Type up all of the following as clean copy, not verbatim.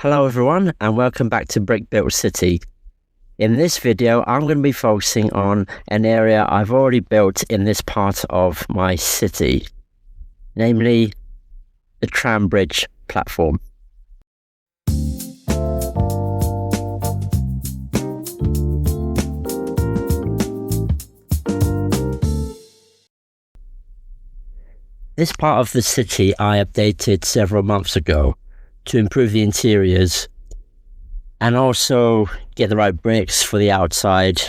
Hello everyone and welcome back to Brick Built City. In this video I'm going to be focusing on an area I've already built in this part of my city, namely the tram bridge platform. This part of the city I updated several months ago to improve the interiors and also get the right bricks for the outside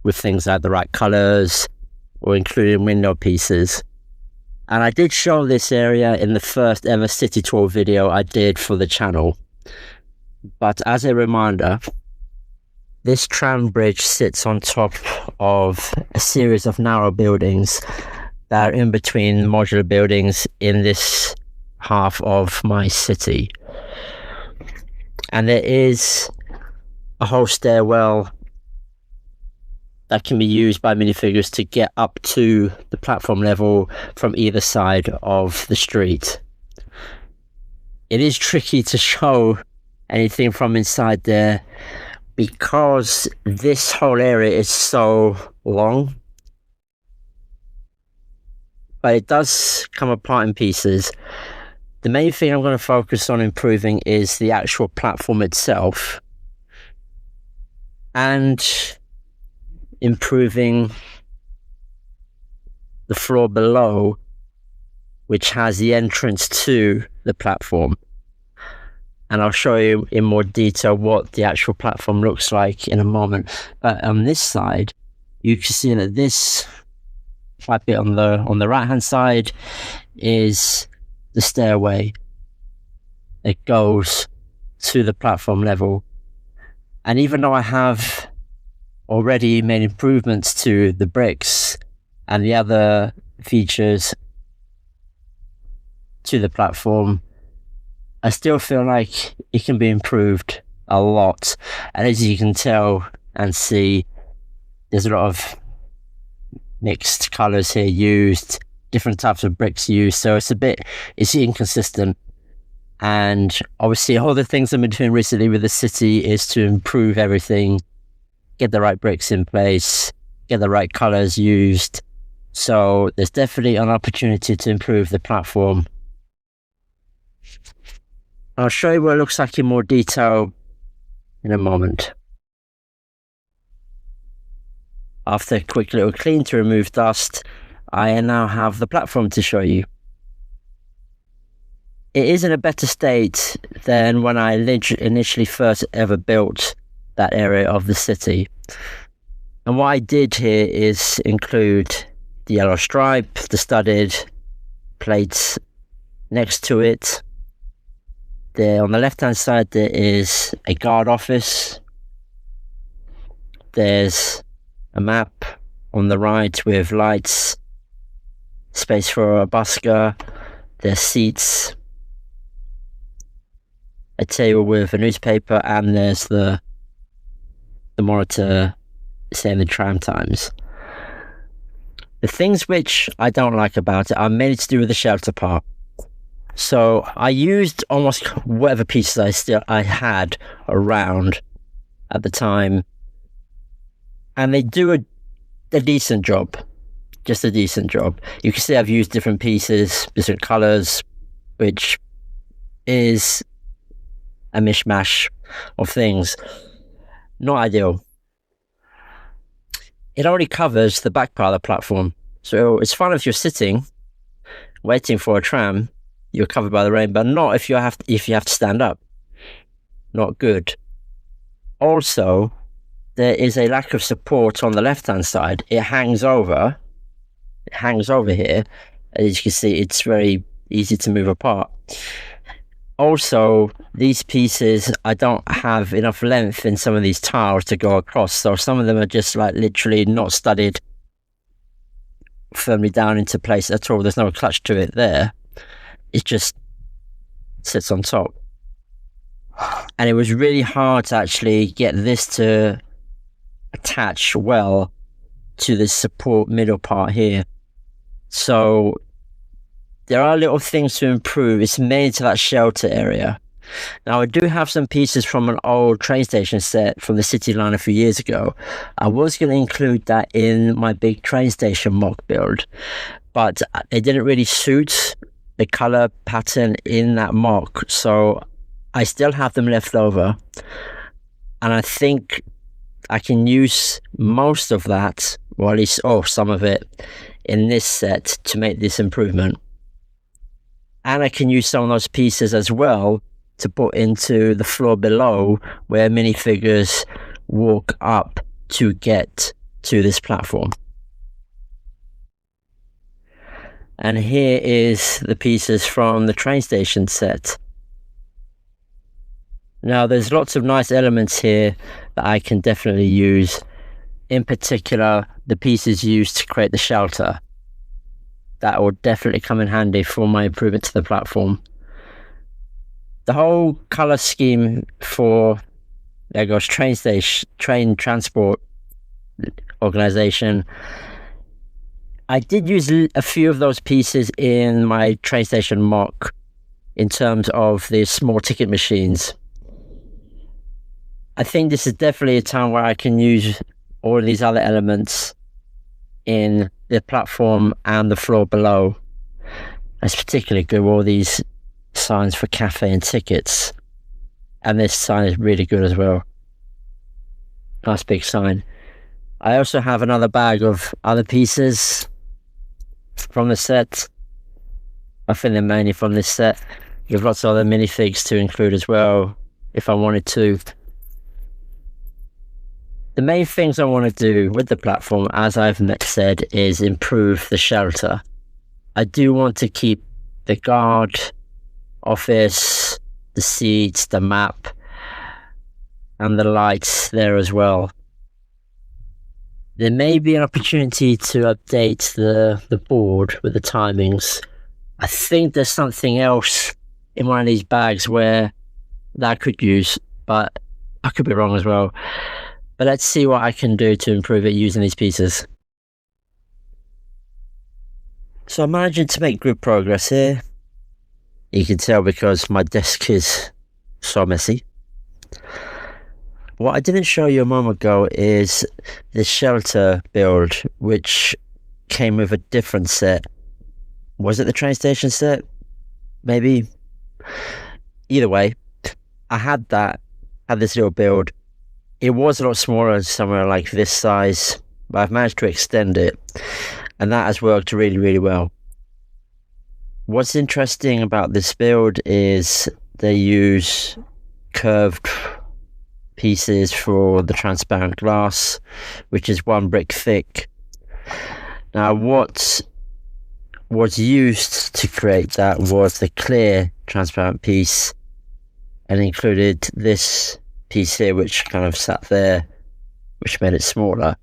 with things like the right colors or including window pieces. And I did show this area in the first ever city tour video I did for the channel. But as a reminder, this tram bridge sits on top of a series of narrow buildings that are in between modular buildings in this half of my city. And there is a whole stairwell that can be used by minifigures to get up to the platform level from either side of the street. It is tricky to show anything from inside there because this whole area is so long, but it does come apart in pieces. The main thing I'm going to focus on improving is the actual platform itself and improving the floor below, which has the entrance to the platform. And I'll show you in more detail what the actual platform looks like in a moment. But on this side, you can see that this flat bit on the right hand side is the stairway that goes to the platform level. And even though I have already made improvements to the bricks and the other features to the platform, I still feel like it can be improved a lot. And as you can tell and see, there's a lot of mixed colors here used, different types of bricks used, so it's inconsistent. And obviously all the things I've been doing recently with the city is to improve everything, get the right bricks in place, get the right colors used. So there's definitely an opportunity to improve the platform. I'll show you what it looks like in more detail in a moment. After a quick little clean to remove dust, I now have the platform to show you. It is in a better state than when I initially first ever built that area of the city. And what I did here is include the yellow stripe, the studded plates next to it. There on the left hand side there is a guard office. There's a map on the right with lights, space for a busker, there's seats, a table with a newspaper, and there's the monitor saying the tram times. The things which I don't like about it are mainly to do with the shelter part. So I used almost whatever pieces I had around at the time, and they do a decent job. Just a decent job. You can see I've used different pieces, different colors, which is a mishmash of things. Not ideal. It already covers the back part of the platform, so it's fine if you're sitting waiting for a tram, you're covered by the rain, but not if you have to stand up. Not good. Also, there is a lack of support on the left hand side. It hangs over here. As you can see, it's very easy to move apart. Also, these pieces, I don't have enough length in some of these tiles to go across, so some of them are just like literally not studded firmly down into place at all. There's no clutch to it there. It just sits on top. And it was really hard to actually get this to attach well to this support middle part here. So there are little things to improve. It's mainly to that shelter area. Now, I do have some pieces from an old train station set from the City line a few years ago. I was going to include that in my big train station mock build, but it didn't really suit the color pattern in that mock, so I still have them left over, and I think I can use most of that, or at least some of it, in this set to make this improvement. And I can use some of those pieces as well to put into the floor below where minifigures walk up to get to this platform. And here is the pieces from the train station set. Now, there's lots of nice elements here that I can definitely use. In particular, the pieces used to create the shelter. That will definitely come in handy for my improvement to the platform. The whole color scheme for, there goes train transport organization. I did use a few of those pieces in my train station mock in terms of the small ticket machines. I think this is definitely a time where I can use all of these other elements in the platform and the floor below. That's particularly good, all these signs for cafe and tickets. And this sign is really good as well. Nice big sign. I also have another bag of other pieces from the set. I think they're mainly from this set, with lots of other minifigs to include as well, if I wanted to. The main things I want to do with the platform, as I've said, is improve the shelter. I do want to keep the guard, office, the seats, the map, and the lights there as well. There may be an opportunity to update the board with the timings. I think there's something else in one of these bags where that I could use, but I could be wrong as well. But let's see what I can do to improve it using these pieces. So I'm managing to make good progress here. You can tell because my desk is so messy. What I didn't show you a moment ago is the shelter build, which came with a different set. Was it the train station set? Maybe. Either way, I had this little build. It was a lot smaller, somewhere like this size, but I've managed to extend it, and that has worked really, really well. What's interesting about this build is they use curved pieces for the transparent glass, which is 1 brick thick. Now, what was used to create that was the clear transparent piece, and included this piece here, which kind of sat there, which made it smaller.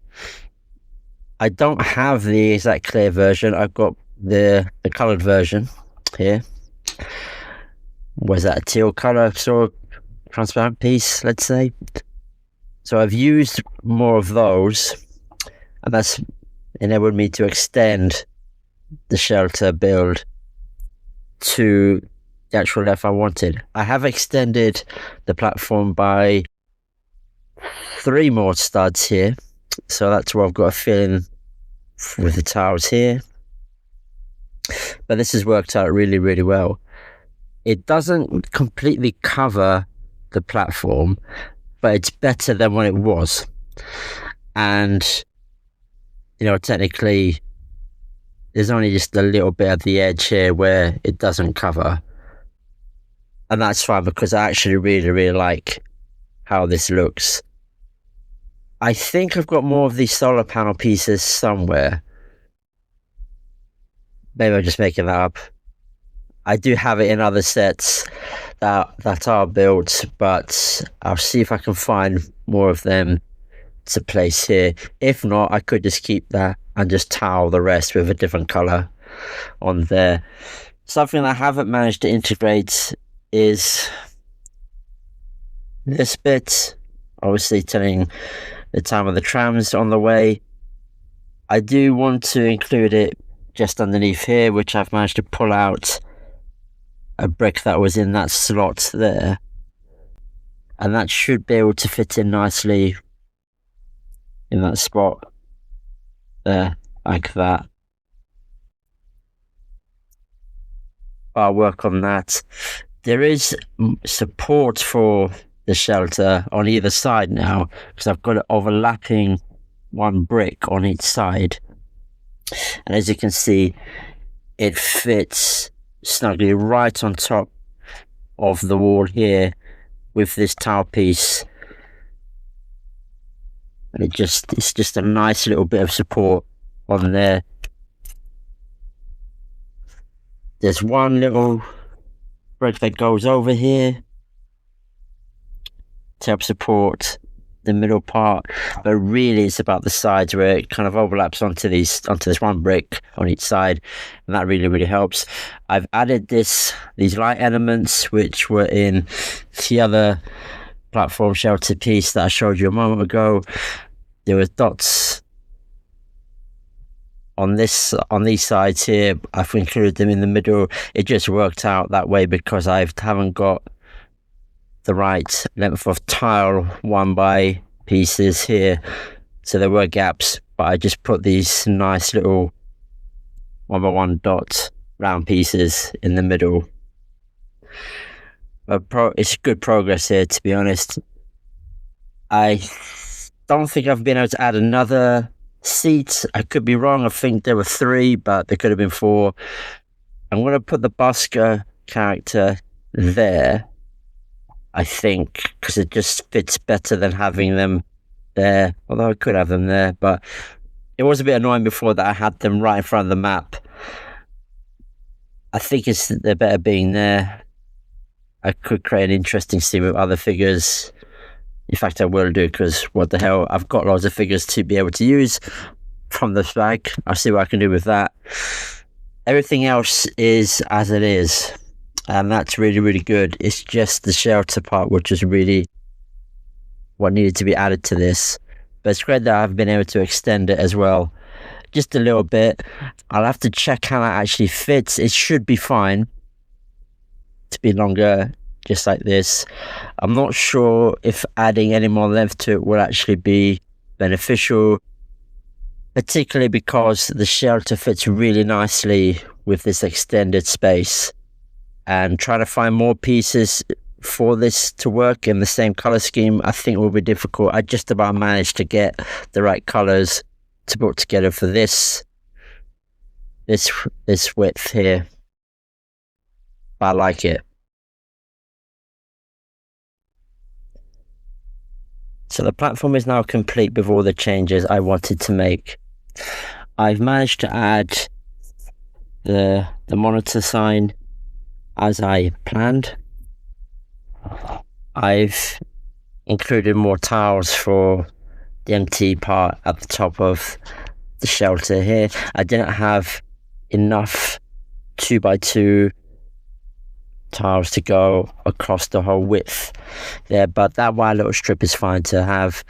I don't have the exact clear version. I've got the coloured version here. Was that a teal colour sort of transparent piece, let's say? So I've used more of those, and that's enabled me to extend the shelter build to the actual length I wanted. I have extended the platform by 3 more studs here, so that's where I've got a filling with the tiles here. But this has worked out really, really well. It doesn't completely cover the platform, but it's better than what it was. And, technically, there's only just a little bit at the edge here where it doesn't cover. And that's fine, because I actually really, really like how this looks. I think I've got more of these solar panel pieces somewhere. Maybe I'm just making that up. I do have it in other sets that are built, but I'll see if I can find more of them to place here. If not, I could just keep that and just tile the rest with a different colour on there. Something I haven't managed to integrate is this bit, obviously telling the time of the trams on the way. I do want to include it just underneath here, which I've managed to pull out a brick that was in that slot there, and that should be able to fit in nicely in that spot there, like that. I'll work on that. There is support for the shelter on either side now, because I've got it overlapping one brick on each side, and as you can see, it fits snugly right on top of the wall here with this tile piece, and it's just a nice little bit of support on there. There's one little brick that goes over here to help support the middle part, but really it's about the sides where it kind of overlaps onto this one brick on each side, and that really helps. I've added these light elements which were in the other platform shelter piece that I showed you a moment ago. There were dots on these sides here. I've included them in the middle. It just worked out that way because I haven't got the right length of tile 1x pieces here, so there were gaps, but I just put these nice little 1x1 dot round pieces in the middle. But it's good progress here, to be honest. I don't think I've been able to add another seat. I could be wrong. I think there were 3, but there could have been 4. I'm going to put the busker character there, I think, because it just fits better than having them there. Although I could have them there, but it was a bit annoying before that I had them right in front of the map. I think they're better being there. I could create an interesting scene with other figures. In fact, I will do, because what the hell, I've got loads of figures to be able to use from this bag. I'll see what I can do with that. Everything else is as it is, and that's really good. It's just the shelter part which is really what needed to be added to this, but it's great that I've been able to extend it as well, just a little bit. I'll have to check how that actually fits. It should be fine to be longer, just like this. I'm not sure if adding any more length to it will actually be beneficial, particularly because the shelter fits really nicely with this extended space, and trying to find more pieces for this to work in the same color scheme I think will be difficult. I just about managed to get the right colors to put together for this width here. I like it. So the platform is now complete with all the changes I wanted to make. I've managed to add the monitor sign as I planned. I've included more tiles for the empty part at the top of the shelter here. I didn't have enough 2x2 tiles to go across the whole width there, but that wide little strip is fine to have.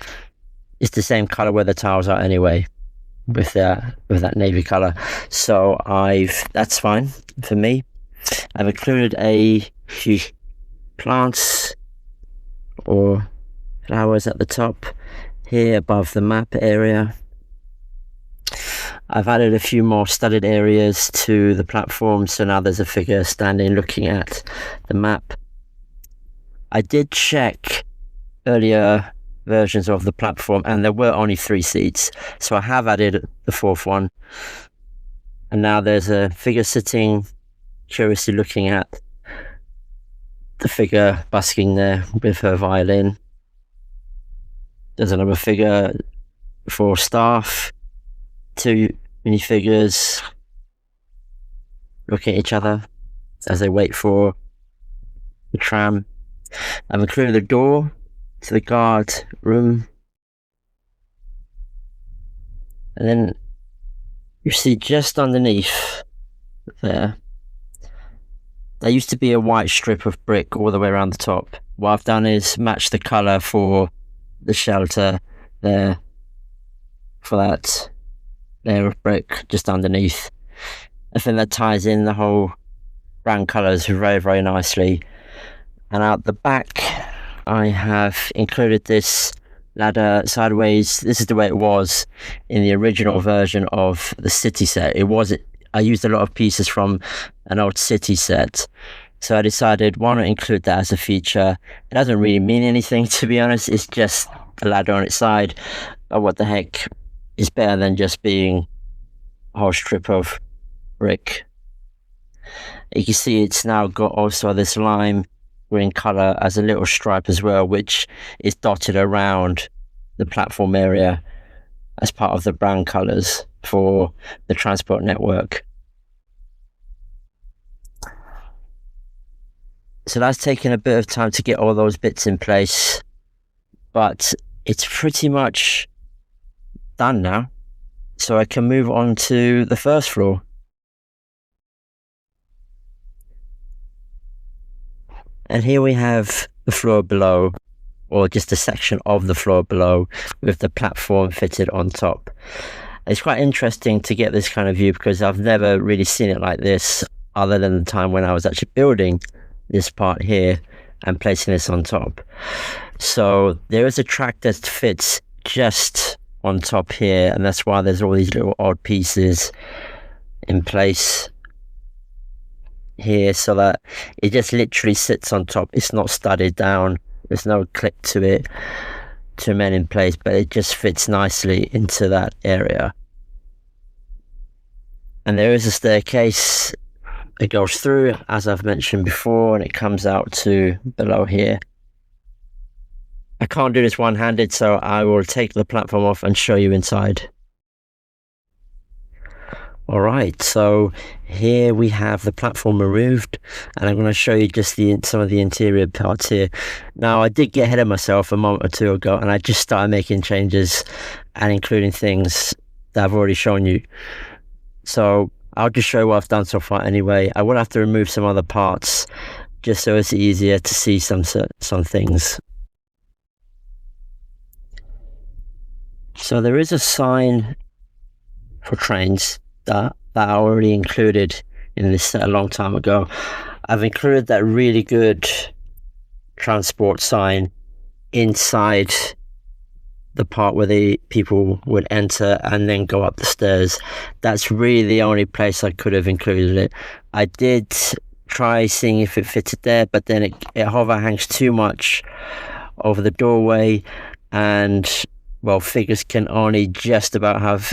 It's the same color where the tiles are anyway, with that navy color, so that's fine for me. I've included a few plants or flowers at the top here above the map area. I've added a few more studded areas to the platform, so now there's a figure standing looking at the map. I did check earlier versions of the platform and there were only 3 seats, so I have added the 4th one, and now there's a figure sitting curiously looking at the figure busking there with her violin. There's another figure for staff, 2 minifigures looking at each other as they wait for the tram. I've included the door to the guard room, and then you see just underneath there used to be a white strip of brick all the way around the top. What I've done is match the colour for the shelter there, for that layer of brick just underneath. I think that ties in the whole brown colours very, very nicely. And out the back, I have included this ladder sideways. This is the way it was in the original version of the city set. I used a lot of pieces from an old city set, so I decided why not include that as a feature. It doesn't really mean anything, to be honest. It's just a ladder on its side. But what the heck is better than just being a whole strip of brick. You can see it's now got also this lime green color as a little stripe as well, which is dotted around the platform area as part of the brown colors for the transport network. So that's taken a bit of time to get all those bits in place, but it's pretty much done now. So I can move on to the first floor. And here we have the floor below, or just a section of the floor below with the platform fitted on top. It's quite interesting to get this kind of view because I've never really seen it like this other than the time when I was actually building this part here and placing this on top. So there is a track that fits just on top here, and that's why there's all these little odd pieces in place here, so that it just literally sits on top. It's not studded down, there's no clip to it to remain in place, but it just fits nicely into that area. And there is a staircase. It goes through, as I've mentioned before, and it comes out to below here. I can't do this one-handed, so I will take the platform off and show you inside. Alright, so here we have the platform removed, and I'm going to show you just some of the interior parts here. Now, I did get ahead of myself a moment or two ago, and I just started making changes and including things that I've already shown you. So I'll just show you what I've done so far anyway. I will have to remove some other parts just so it's easier to see some things. So there is a sign for trains that I already included in this set a long time ago. I've included that really good transport sign inside the part where the people would enter and then go up the stairs. That's really the only place I could have included it. I did try seeing if it fitted there, but then it hover hangs too much over the doorway, and well, figures can only just about have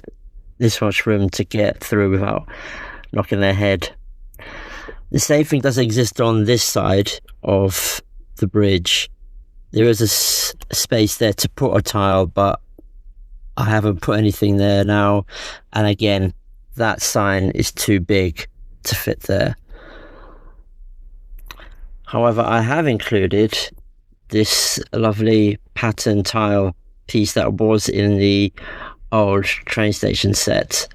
this much room to get through without knocking their head. The same thing does exist on this side of the bridge. There is a space there to put a tile, but I haven't put anything there now, and again, that sign is too big to fit there. However, I have included this lovely pattern tile piece that was in the old train station set,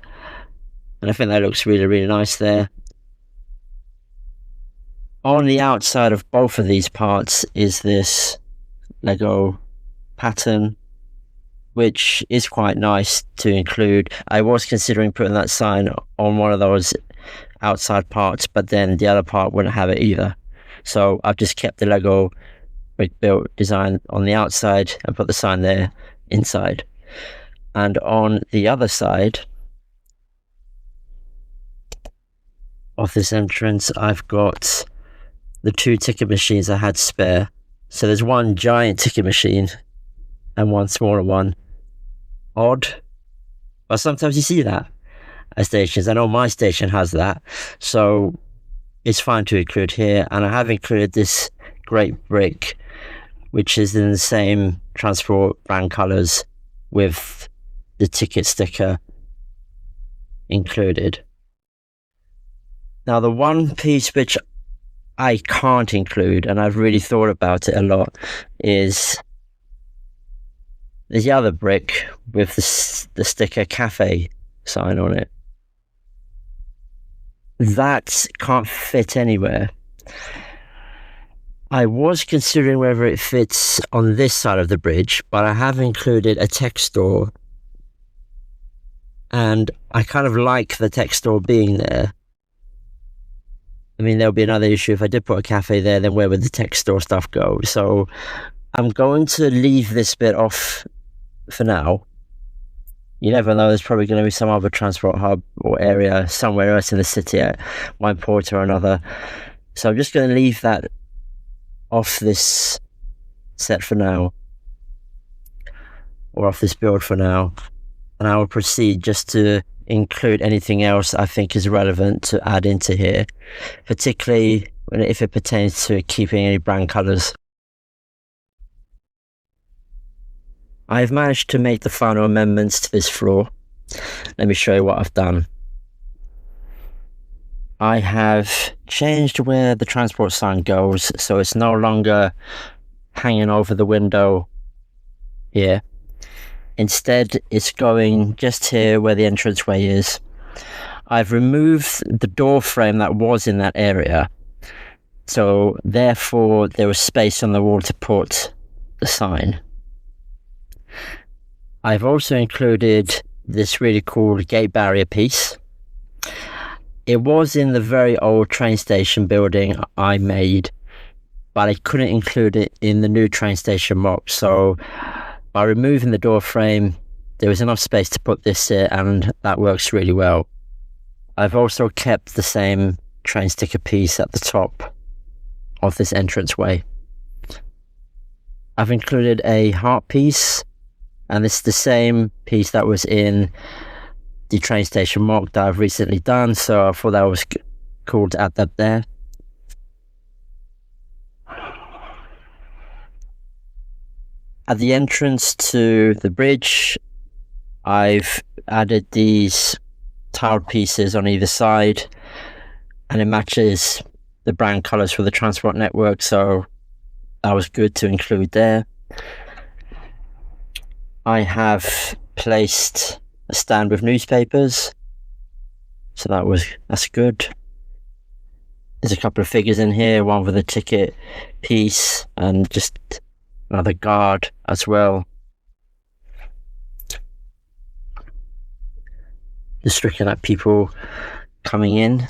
and I think that looks really, really nice there. On the outside of both of these parts is this Lego pattern, which is quite nice to include. I was considering putting that sign on one of those outside parts, but then the other part wouldn't have it either, so I've just kept the Lego brick built design on the outside and put the sign there inside. And on the other side of this entrance, I've got the two ticket machines I had spare. So there's one giant ticket machine and one smaller one. Odd, but sometimes you see that at stations. I know my station has that, so it's fine to include here. And I have included this great brick, which is in the same transport brand colours with the ticket sticker included. Now, the one piece which I can't include, and I've really thought about it a lot, is the other brick with the sticker cafe sign on it. That can't fit anywhere. I was considering whether it fits on this side of the bridge, but I have included a tech store, and I kind of like the tech store being there. I mean, there'll be another issue. If I did put a cafe there, then where would the tech store stuff go? So I'm going to leave this bit off for now. You never know, there's probably going to be some other transport hub or area somewhere else in the city at one point or another. So I'm just going to leave that off this set for now, or off this build for now, and I will proceed just to include anything else I think is relevant to add into here, particularly if it pertains to keeping any brand colours. I've managed to make the final amendments to this floor. Let me show you what I've done. I have changed where the transport sign goes, so it's no longer hanging over the window here. Instead, it's going just here where the entranceway is. I've removed the door frame that was in that area, so therefore there was space on the wall to put the sign. I've also included this really cool gate barrier piece. It was in the very old train station building I made, but I couldn't include it in the new train station mock, so by removing the door frame, there was enough space to put this here, and that works really well. I've also kept the same train sticker piece at the top of this entranceway. I've included a heart piece, and it's the same piece that was in the train station mock that I've recently done, so I thought that was cool to add that there. At the entrance to the bridge, I've added these tiled pieces on either side, and it matches the brand colours for the transport network, so that was good to include there. I have placed a stand with newspapers, so that's good. There's a couple of figures in here, one with a ticket piece and just another guard as well. Just looking at people coming in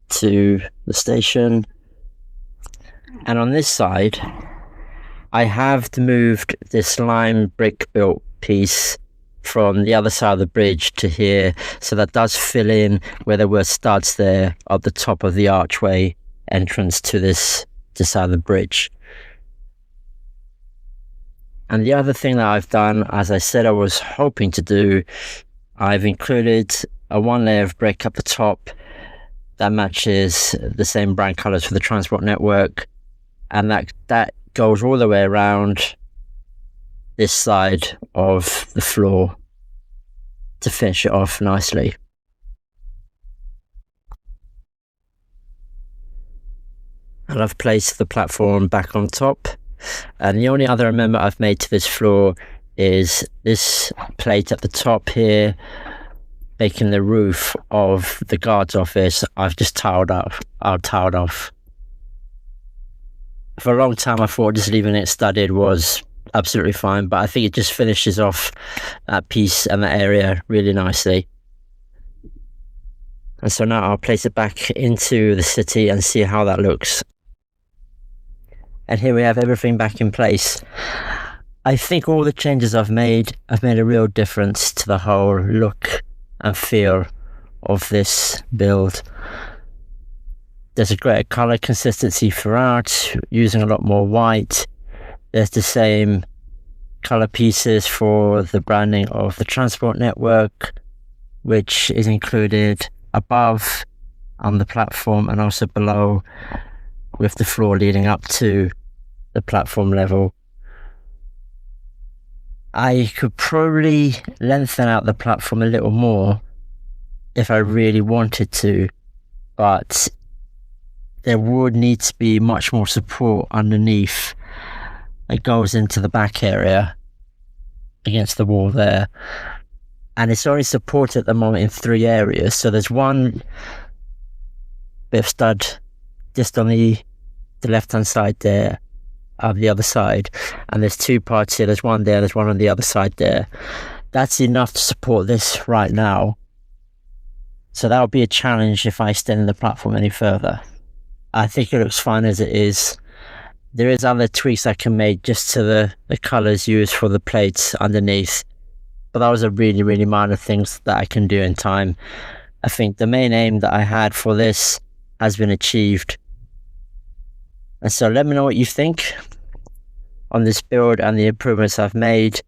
to the station. And on this side, I have moved this lime brick built piece from the other side of the bridge to here, so that does fill in where there were studs there at the top of the archway entrance to this side of the bridge. And the other thing that I've done, as I said I was hoping to do, I've included a one layer of brick at the top that matches the same brand colours for the transport network, and that goes all the way around this side of the floor to finish it off nicely. And I've placed the platform back on top, and the only other amendment I've made to this floor is this plate at the top here, making the roof of the guard's office. I've just tiled off. For a long time I thought just leaving it studded was absolutely fine, but I think it just finishes off that piece and that area really nicely. And so now I'll place it back into the city and see how that looks. And here we have everything back in place. I think all the changes I've made have made a real difference to the whole look and feel of this build. There's a greater colour consistency throughout, using a lot more white. There's the same colour pieces for the branding of the transport network, which is included above on the platform and also below with the floor leading up to the platform level. I could probably lengthen out the platform a little more if I really wanted to, but there would need to be much more support underneath. It goes into the back area against the wall there, and it's only supported at the moment in 3 areas. So there's one bit of stud just on the left hand side there of the other side, and there's 2 parts here. There's one there, there's one on the other side there. That's enough to support this right now, So that'll be a challenge if I extend the platform any further. I think it looks fine as it is. There is other tweaks I can make just to the colours used for the plates underneath. But that was a really, really minor things that I can do in time. I think the main aim that I had for this has been achieved. And so let me know what you think on this build and the improvements I've made.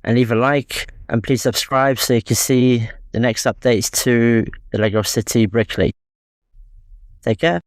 And leave a like, and please subscribe so you can see the next updates to the Lego City Brickley. Take care.